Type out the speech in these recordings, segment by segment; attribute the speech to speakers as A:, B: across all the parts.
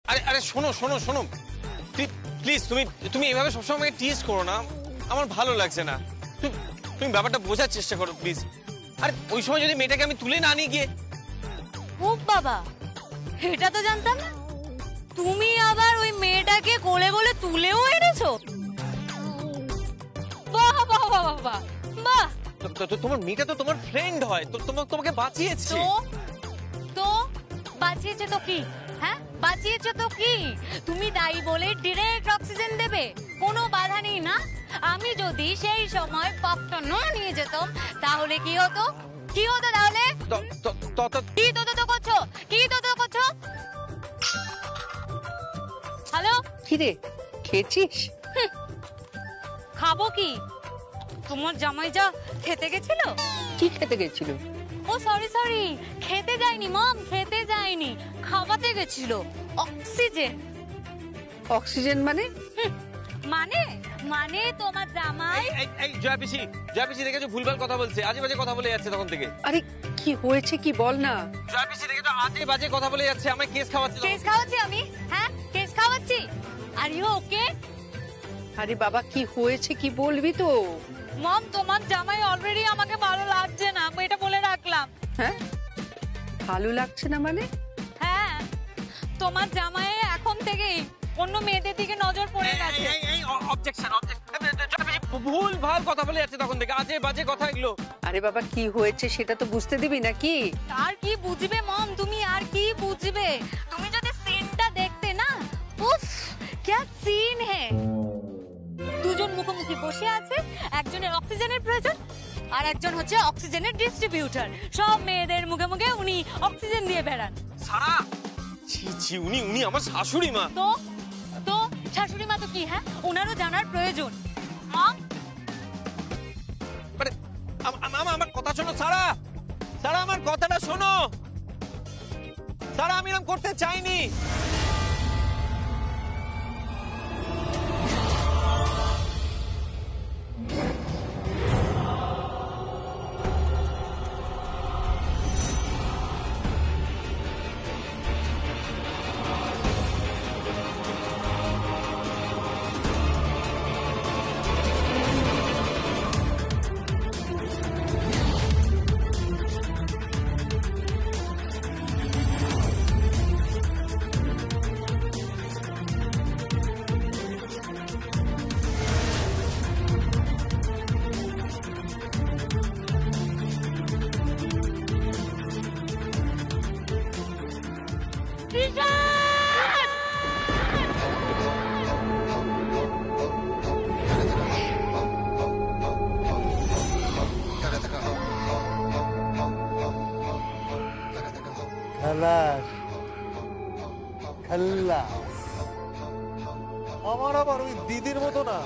A: আরে আরে শোনো শোনো শোনো, প্লিজ তুমি তুমি এভাবে সবসময় আমাকে টিজ করো না, আমার ভালো লাগছে না। তুমি ব্যাপারটা বোঝার চেষ্টা করো প্লিজ। আরে ওই সময় যদি মেয়েটাকে আমি তুলে না নিয়ে গিয়ে।
B: ও বাবা, এটা তো জানতাম না। তুমি আবার ওই মেয়েটাকে কোলে কোলে তুলেও এনেছো? বাহ বাহ বাহ বাহ বাহ।
A: তোমার মেয়েটা তো তোমার ফ্রেন্ড হয়, তো তোমাকে বাঁচিয়েছে।
B: তো বাঁচিয়েছে তো কি? হ্যাঁ বাঁচিয়েছে তো কি? তুমি তাই বলে ডিরেক্ট অক্সিজেন দেবে, কোনো বাধা নেই না? আমি যদি সেই সময় পাপটা না নিয়ে যেতাম তাহলে কি হতো? কি হতো তাহলে? কি তো করছো? কি তো করছো? হ্যালো,
C: কি রে, খেয়েছিস?
B: খাবো কি? তোমার জামাই যা খেতে গেছিল।
C: কি খেতে গেছিল?
B: ও সরি, খেতে যায়নি মম, খেতে যায়নি, খাওয়াতে গেছিল। অক্সিজেন।
C: অক্সিজেন মানে?
B: মানে মানে তোমার জামাই।
A: এই জয়াপিসি দেখেছো ভুলভাল কথা বলছে, আজে বাজে কথা বলে যাচ্ছে তখন থেকে।
C: আরে কি হয়েছে কি বল না।
A: জয়াপিসি দেখেছো আজে বাজে কথা বলে যাচ্ছে, আমায় কেস খাওয়াচ্ছে।
B: কেস খাওয়াচ্ছি আমি? হ্যাঁ কেস খাওয়াচ্ছি। Are you okay?
C: আরে বাবা কি হয়েছে কি বলবি তো।
B: মম তোমার জামাই অলরেডি আমাকে ভালো লাগছে না, আমি এটা বলে রাখলাম।
C: হ্যাঁ ভালো লাগছে না মানে?
B: হ্যাঁ তোমার জামাই এখন থেকেই অন্য মেয়েদের দিকে নজর পড়ে গেছে।
A: অবজেকশন ভুল ভাল কথা বলে যাচ্ছে তখন থেকে, আজে বাজে কথা এগুলো।
C: আরে বাবা কি হয়েছে সেটা তো বুঝতে দিবি নাকি?
B: আর কি বুঝবে মম, তুমি আর কি বুঝবে? তুমি যদি সিনটা দেখতে না, উফ क्या সিন है। দুজন মুখোমুখি বসে আছে, একজনের অক্সিজেনের প্রয়োজন আর একজন হচ্ছে অক্সিজেনের ডিস্ট্রিবিউটর। সব মেয়েদের মুখে মুখে উনি অক্সিজেন দিয়ে বেড়ান।
A: সারা ছি উনি আমার শাশুড়ি মা।
B: তো তো শাশুড়ি মা তো কি? হ্যাঁ ওনারও জানার প্রয়োজন। মম
A: মানে আমার কথা শোনো সারা, আমার কথাটা শোনো সারা, আমি এরকম করতে চাইনি।
D: আমার আবার ওই দিদির মতো না,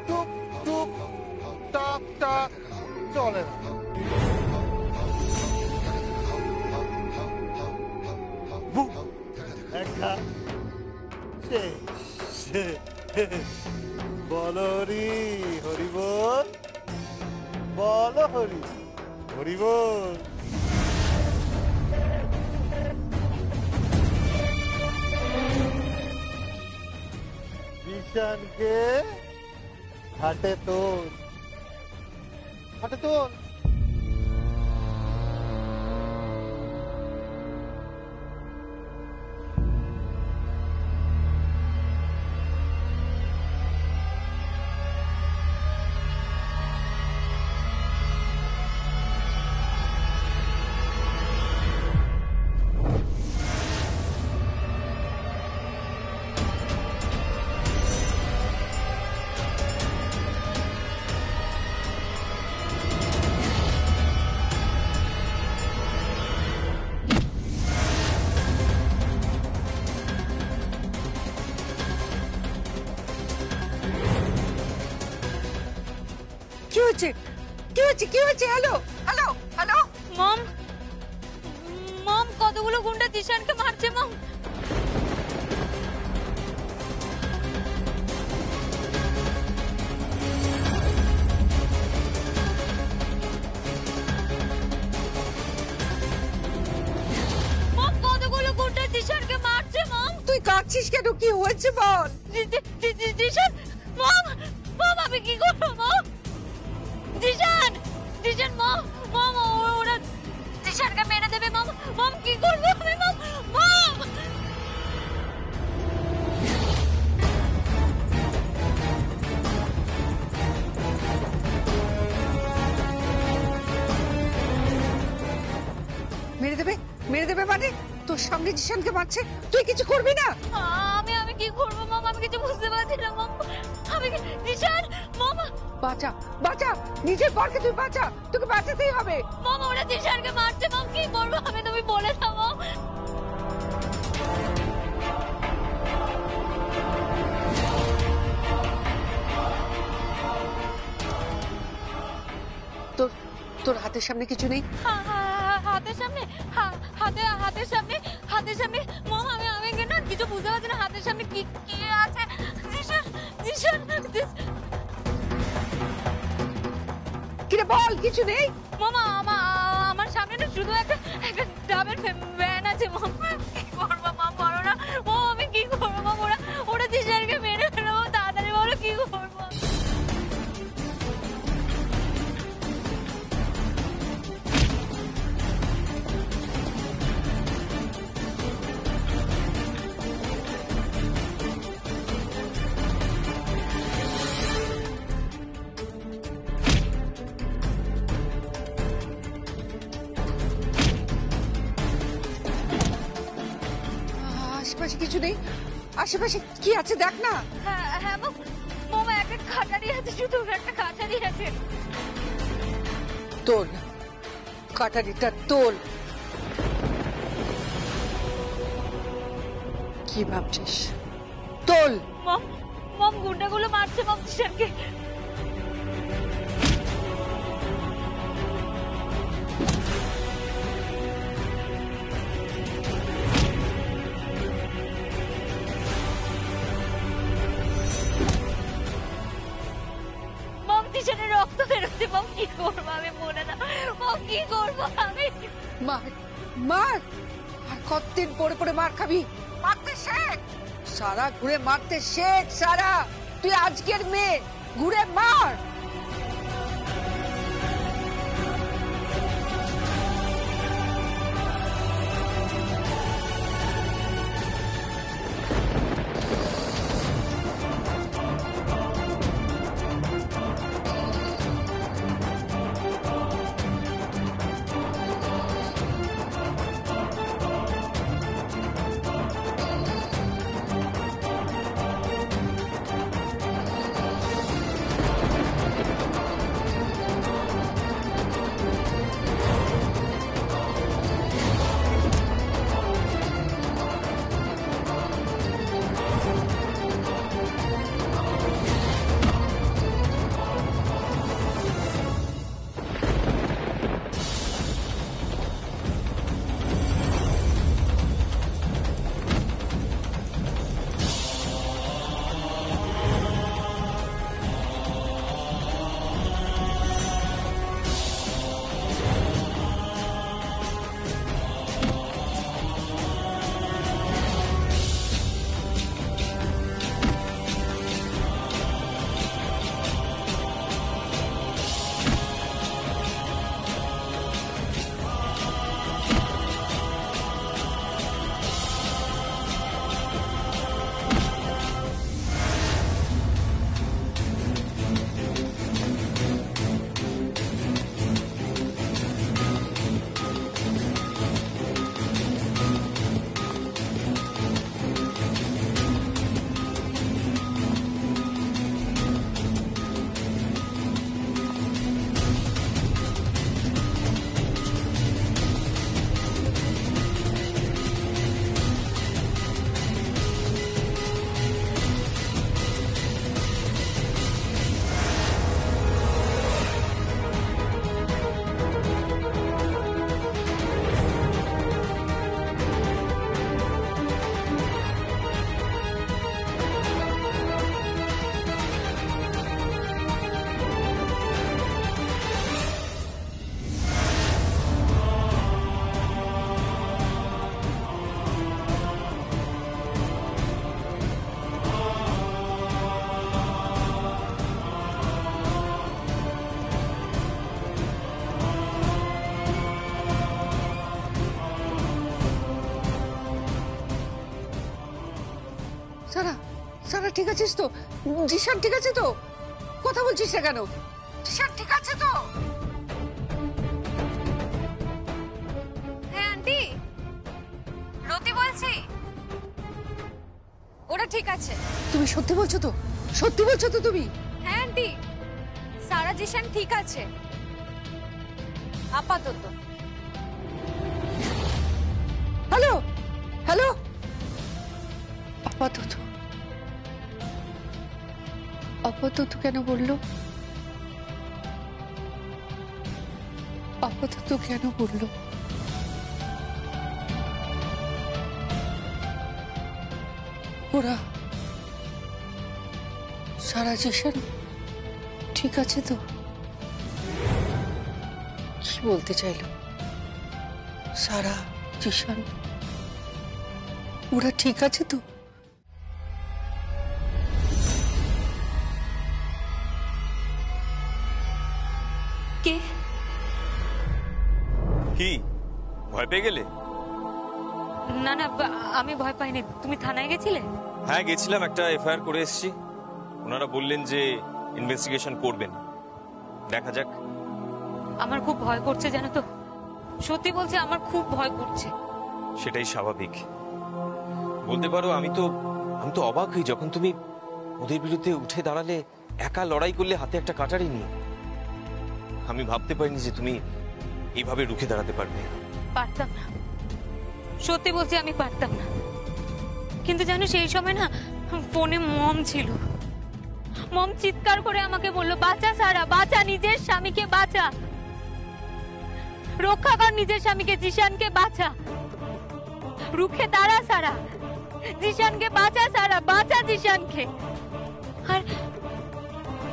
D: টুক টুক টাক টাক চলে না। একটা বলো হরি হরি বল, বলো হরি হরি বল। ঈশানকে হাটে তোল, হাটে তোল।
C: কি হয়েছে কি হয়েছে কি হয়েছে? হ্যালো হ্যালো হ্যালো
B: মম, মম কতগুলো গুন্ডা জিশানকে মারছে মম। মম কতগুলো গুন্ডা জিশানকে মারছে মম।
C: তুই ডাকছিস কেন? কি হয়েছে বল।
B: জিশান, মম, মম, আমি কি করবো মম? জিশান, জিশান, মম, মম, ওরা জিশানকে মেরে দেবে মম। মম, কি করবো আমি মম? মম!
C: মেরে দেবে? মেরে দেবে মানে? তোর সামনে জিশানকে মারছে, তুই কিছু করবি না?
B: আমি কি করবো মম? আমি কিছু বুঝতে পারছি না মম। জিশান, মম,
C: বাঁচা, বাঁচা, নিজের বরকে তুই বাঁচা, তোকে বাঁচাতেই হবে।
B: মম, ওরা জিশানকে মারছে মম। কি করবো আমি? তুমি বলে দাও মম।
C: তোর তোর হাতের সামনে কিছু নেই?
B: হাতের সামনে, হাতের সামনে, হাতের সামনে মম, আমি না কিছু বুঝতে পারছি না। হাতের সামনে কি কি আছে? জিশান, জিশান,
C: কিরে বল, কিছু নেই?
B: মামা, আমার সামনে না শুধু একটা ডাবের ভ্যান আছে মম। কি করবো মম, বলো না মম, আমি কি করবো মম? ওরা জিশানকে মেরে ফেলো, তাড়াতাড়ি বলো কি করবো।
C: আশেপাশে কিছু নেই? আশেপাশে কি আছে দেখ না।
B: হ্যাঁ মম, মম, একটা খাটারি আছে, শুধু একটা খাটারি আছে।
C: তোল কাটারিটা, তোল। কি ভাবছিস? তোল।
B: মম, মম, গুন্ডাগুলো মারছে মম জিশানকে। মম, জিশানের রক্ত বেরোচ্ছে মম। কি করবো আমি? বলে না মম, কি করবো আমি?
C: মার, মার। আর কতদিন পরে পরে মার খাবি? মারতে শেখ সারা, ঘুরে মারতে শেখ সারা। তুই আজকের মেয়ে, ঘুরে মার। সারা সারা ঠিক আছিস তো? জিশান ঠিক আছে তো? কথা বলছিস না কেন? জিশান ঠিক আছে তো?
B: হ্যাঁ আন্টি, রতি বলছি, ওরা ঠিক আছে।
C: তুমি সত্যি বলছো তো? সত্যি বলছো তো তুমি?
B: হ্যাঁ আন্টি, সারা জিশান ঠিক আছে আপাতত।
C: হ্যালো হ্যালো, আপাতত আপাতত কেন বললো? আপাতত কেন বললো? ওরা সারা জিশান ঠিক আছে তো? কি বলতে চাইলো? সারা জিশান ওরা ঠিক আছে তো?
B: কে?
A: কি ভয় পেয়ে গেলে?
B: না না, আমি ভয় পাইনি। তুমি থানায় গেছিলে?
A: হ্যাঁ গেছিলাম, একটা এফআইআর করে এসেছি। ওনারা বললেন যে ইনভেস্টিগেশন করবেন, দেখা যাক।
B: আমার খুব ভয় করছে জানো তো, সত্যি বলছে আমার খুব ভয় করছে।
A: সেটাই স্বাভাবিক বলতে পারো। আমি তো অবাক হই যখন তুমি ওদের বিরুদ্ধে উঠে দাঁড়ালে, একা লড়াই করলে হাতে একটা কাটারি নিয়ে। আমি ভাবতে পারিনি যে তুমি এইভাবে রুখে দাঁড়াতে পারবে।
B: পারতাম না, সত্যি বলছি আমি পারতাম না। কিন্তু জানো সেই সময় না ফোনে মম ছিল। মম চিৎকার করে আমাকে বললো, বাঁচা সারা, বাঁচা, নিজের স্বামীকে বাঁচা, রক্ষা কর নিজের স্বামীকে, জিশানকে বাঁচা, রুখে দাঁড়া সারা, জিশানকে বাঁচা সারা, বাঁচা জিশানকে। আর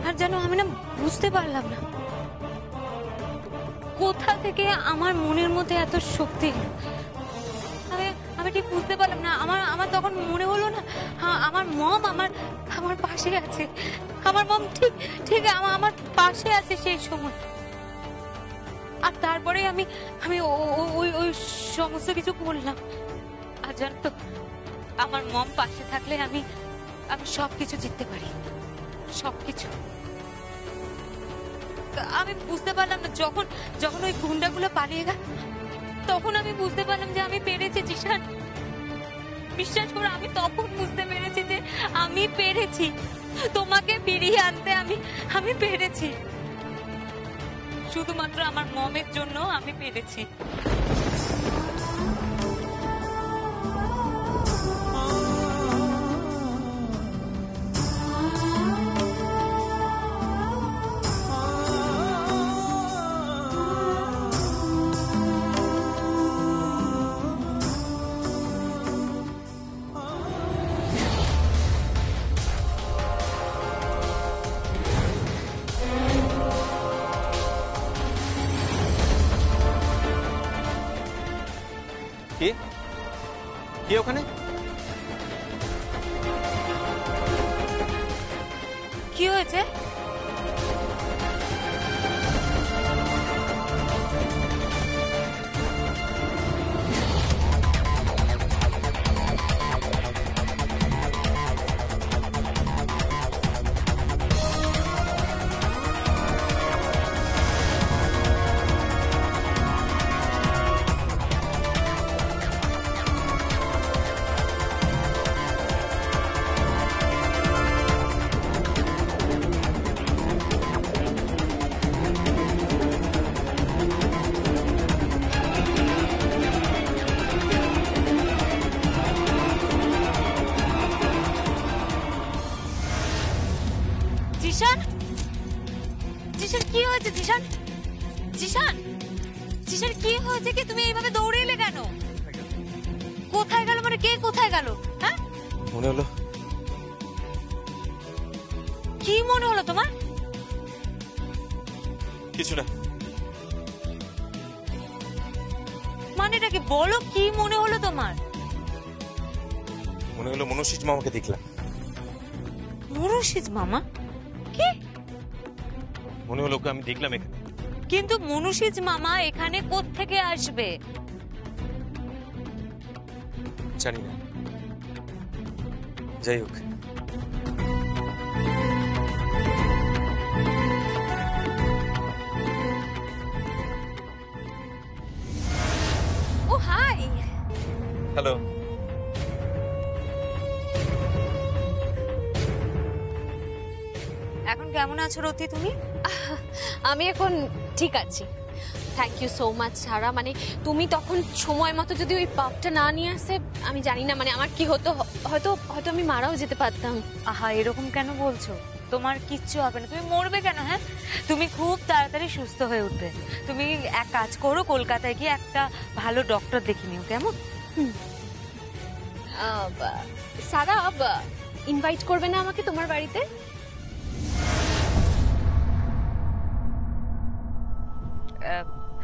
B: আর জানো আমি না বুঝতে পারলাম না কোথা থেকে আমার মনের মধ্যে এত শক্তি। আমি ঠিক বুঝতে পারলাম না। আমার তখন মনে হলো না আমার মম আমার পাশে আছে। আমার মম ঠিক আমার পাশে আছে সেই সময়। আর তারপরে আমি ওই সমস্ত কিছু করলাম। আর জানো তো, আমার মম পাশে থাকলে আমি সবকিছু জিততে পারি, সবকিছু। আমি বুঝতে পারলাম না যখন ওই গুন্ডাগুলো পালিয়ে গেল, তখন আমি বুঝতে পারলাম যে আমি পেরেছি জিশান। বিশ্বাস করো, আমি তখন বুঝতে পেরেছি যে আমি পেরেছি, তোমাকে ফিরিয়ে আনতে আমি পেরেছি। শুধুমাত্র আমার মমের জন্য আমি পেরেছি।
A: কে কে ওখানে?
B: কি হয়েছে? জিশান, জিশান কি হয়েছে? জিশান, জিশান, জিশান কি হয়েছে? কি তুমি এইভাবে দৌড়ে এলে কেন? কোথায় গেল? মানে কে কোথায় গেল? হ্যাঁ,
A: মনে হলো।
B: কি মনে হলো তোমার?
A: কিছু না।
B: মানেটা কি বলো, কি মনে হলো তোমার?
A: মনে হলো মনুষ্যিজ মামাকে দেখলাম।
B: মনুষ্যিজ মামা? কি?
A: মনে হলো ওকে আমি দেখলাম এখানে।
B: কিন্তু মনুষ্যিজ মামা এখানে কোত্থেকে আসবে?
A: জানি না, যাই হোক,
B: ও হাই।
A: হ্যালো।
B: এখন কেমন আছো রতি তুমি? আমি এখন ঠিক আছি, থ্যাংক ইউ সো মাচ সারা। মানে তুমি তখন সময় মতো যদি ওই পাপটা না নিয়ে আসে, আমি জানি না মানে আমার কি হতো, হয়তো হয়তো আমি মারাও যেতে পারতাম।
E: আহা, এরকম কেন বলছো? তোমার কিচ্ছু হবে না, তুমি মরবে কেন? হ্যাঁ, তুমি খুব তাড়াতাড়ি সুস্থ হয়ে উঠবে। তুমি এক কাজ করো, কলকাতায় গিয়ে একটা ভালো ডক্টর দেখে নিও, কেমন?
B: সারা ইনভাইট করবে না আমাকে তোমার বাড়িতে?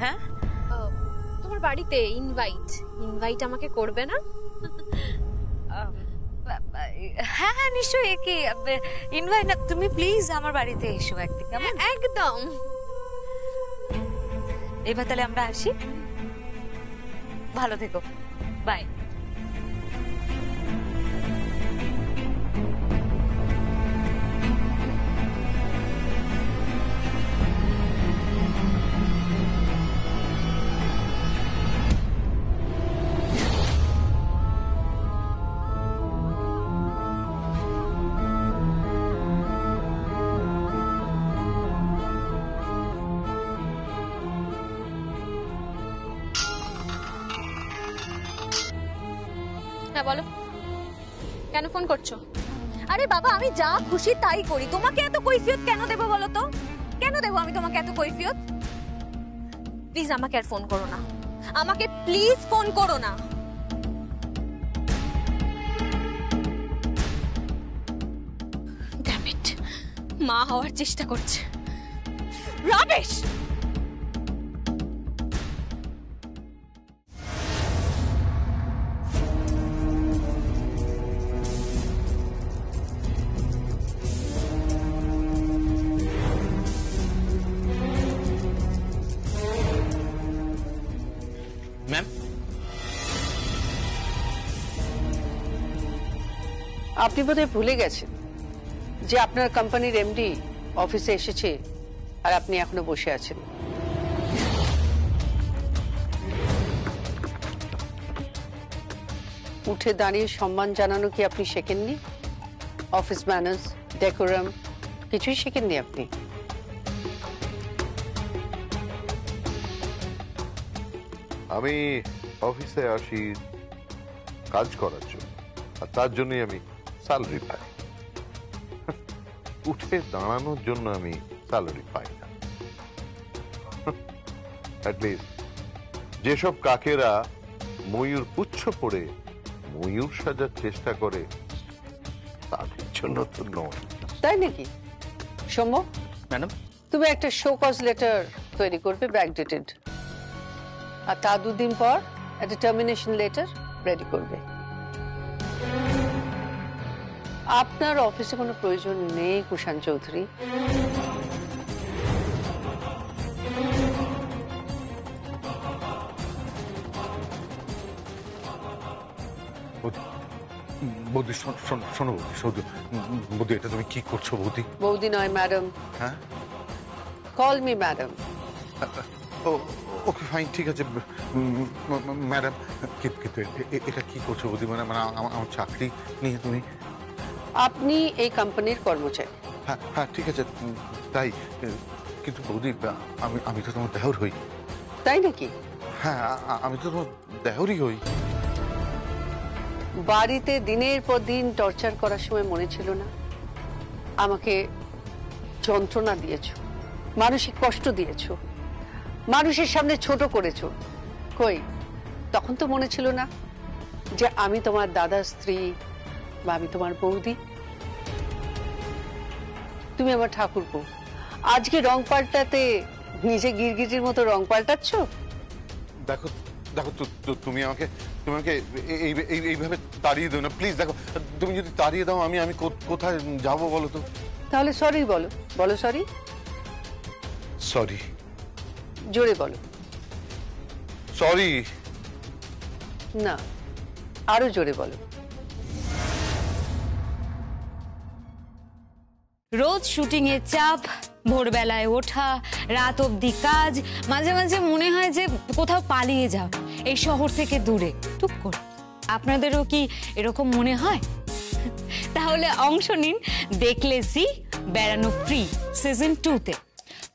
E: হ্যাঁ,
B: তোমার বাড়িতে ইনভাইট আমাকে করবে না?
E: হ্যাঁ হ্যাঁ নিশ্চয়ই, কি ইনভাইট না, তুমি প্লিজ আমার বাড়িতে এসো একদিন, কেমন?
B: একদম।
E: এবার তাহলে আমরা আসি, ভালো থেকো, বাই।
B: হ্যাঁ বলো, কেন ফোন করছো? আরে বাবা, আমি যা খুশি তাই করি, তোমাকে এত কৈফিয়ত কেন দেবো বলো তো? কেন দেবো আমি তোমাকে এত কৈফিয়ত? প্লিজ আমাকে আর ফোন করো না, আমাকে প্লিজ ফোন করো না। ড্যাম ইট, মা হওয়ার চেষ্টা করছে। রাবিশ।
A: ম্যাম,
C: আপনি বোধহয় ভুলে গেছেন যে আপনার কোম্পানির এমডি অফিসে এসেছে আর আপনি এখনো বসে আছেন। উঠে দাঁড়িয়ে সম্মান জানানো কি আপনি শেখেননি? অফিস ম্যানার্স, ডেকোরাম কিছুই শেখেননি আপনি?
F: আমি অফিসে আসি কাজ করার জন্য, আর তার জন্যই আমি স্যালারি পাই। উঠে দাঁড়ানোর জন্য আমি স্যালারি পাই না। অ্যাটলিস্ট যেসব কাকেরা ময়ূর পুচ্ছ পড়ে ময়ূর সাজার চেষ্টা করে তাদের জন্য তো নয়।
C: তাই নাকি? সৌম্য,
A: ম্যাডাম,
C: তুমি একটা শো কজ লেটার তৈরি করবে, ব্যাকডেটেড, আর তা 2 দিন পর একটা টার্মিনেশন লেটার রেডি করবে। আপনার অফিসে কোনো প্রয়োজন নেই কুষাণ চৌধুরী।
F: বৌদি শোনো, বৌদি এটা তুমি কি করছো বৌদি?
C: বৌদি নয় ম্যাডাম।
F: হ্যাঁ,
C: call me madam.
F: Okay fine, ঠিক আছে ম্যাডাম। কিন্তু এটা কি করছো বৌদি? মানে আমার চাকরি নিয়ে তুমি?
C: আপনি এই কোম্পানির কর্মচারী।
F: হ্যাঁ ঠিক আছে, তাই কিন্তু বৌদি আমি তো তোমার দেওর হই।
C: তাই নাকি?
F: হ্যাঁ, আমি তো তোমার দেওরই হই।
C: বাড়িতে দিনের পর দিন টর্চার করার সময় মনে ছিল না আমাকে যন্ত্রণা দিয়েছো, মানসিক কষ্ট দিয়েছো, মানুষের সামনে ছোট করেছো? কই, তখন তো মনে ছিল না যে আমি তোমার দাদার স্ত্রী বা আমি তোমার বৌদি? তুমি আমার ঠাকুরপো, আজকে রং পাল্টাতে নিজে গিরগিটির মতো রং পাল্টাচ্ছ?
F: দেখো দেখো, তুমি আমাকে এইভাবে তাড়িয়ে দাও না প্লিজ। দেখো, তুমি যদি তাড়িয়ে দাও আমি কোথায় যাবো বলো তো?
C: তাহলে সরি বলো, বলো সরি।
F: সরি।
C: জোরে বলো।
F: সরি।
C: না, আরো জোরে বলো।
E: রোজ শুটিং এর চাপ, ভোরবেলায় ওঠা, রাত অবধি কাজ, মাঝে মাঝে মনে হয় যে কোথাও পালিয়ে যাও এই শহর থেকে দূরে, টুক করে। আপনাদেরও কি এরকম মনে হয়? তাহলে অংশ নিন দেখলে সি বেড়ানো ফ্রি সিজন 2-তে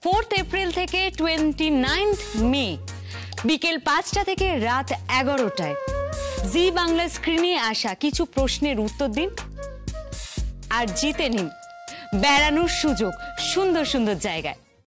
E: 4 এপ্রিল থেকে 29 মে বিকেল 5টা থেকে রাত 11টায় জি বাংলা স্ক্রিনে আসা কিছু প্রশ্নের উত্তর দিন আর জিতে নিন বেড়ানোর সুযোগ সুন্দর সুন্দর জায়গায়।